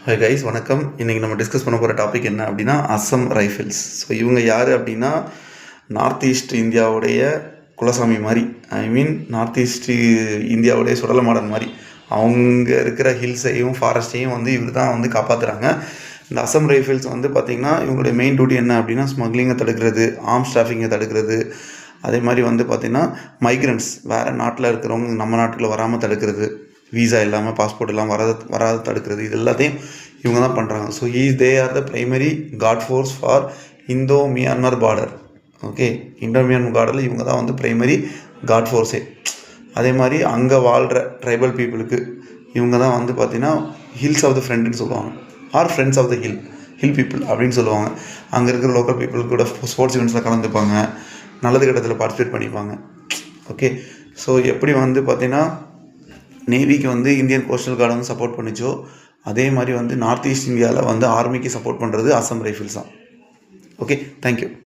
Hi guys, வணக்கம். இன்றைக்கி நம்ம டிஸ்கஸ் பண்ண போகிற டாபிக் என்ன அப்படின்னா அஸ்ஸாம் ரைஃபிள்ஸ். ஸோ இவங்க யார் அப்படின்னா நார்த் ஈஸ்ட் இந்தியாவுடைய குலசாமி மாதிரி, நார்த் ஈஸ்ட் இந்தியாவுடைய சுடலமாடன் மாதிரி. அவங்க இருக்கிற ஹில்ஸையும் ஃபாரஸ்ட்டையும் இவர் தான் காப்பாற்றுறாங்க. இந்த அஸ்ஸாம் ரைஃபிள்ஸ் பார்த்திங்கன்னா இவங்களுடைய மெயின் டியூட்டி என்ன அப்படின்னா ஸ்மக்லிங்கை தடுக்கிறது, ஆர்ம்ஸ் டிராஃபிங்கை தடுக்கிறது, அதே மாதிரி பார்த்திங்கன்னா மைக்ரண்ட்ஸ் வேறு நாட்டில் இருக்கிறவங்க நம்ம நாட்டுக்குள்ளே வராமல் தடுக்கிறது, வீசா இல்லாமல் பாஸ்போர்ட் இல்லாமல் வராது தடுக்கிறது, இது எல்லாத்தையும் இவங்க தான் பண்ணுறாங்க. So they are the primary guard force for Indo Myanmar border. Okay, Indo Myanmar பார்டரில் இவங்க தான் ப்ரைமரி காட் ஃபோர்ஸே. அதே மாதிரி அங்கே வாழ்கிற ட்ரைபல் பீப்புளுக்கு இவங்க தான் பார்த்திங்கன்னா ஹில்ஸ் ஆஃப் த ஃப்ரெண்டுன்னு சொல்லுவாங்க, or friends of the hill people அப்படின்னு சொல்லுவாங்க. அங்கே இருக்கிற லோக்கல் பீப்புள் கூட ஸ்போர்ட்ஸ் ஈவெண்ட்ஸில் கலந்துப்பாங்க, நல்லது கட்டத்தில் பார்ட்டிசிபேட் பண்ணிப்பாங்க. ஓகே, ஸோ எப்படி பார்த்திங்கன்னா நேவிக்கு இந்தியன் கோஸ்டல் கார்டு சப்போர்ட் பண்ணிச்சோ, அதே மாதிரி நார்த் ஈஸ்ட் இந்தியாவில் ஆர்மிக்கு சப்போர்ட் பண்ணுறது அஸ்ஸாம் ரைஃபிள்ஸ் தான். Okay, thank you.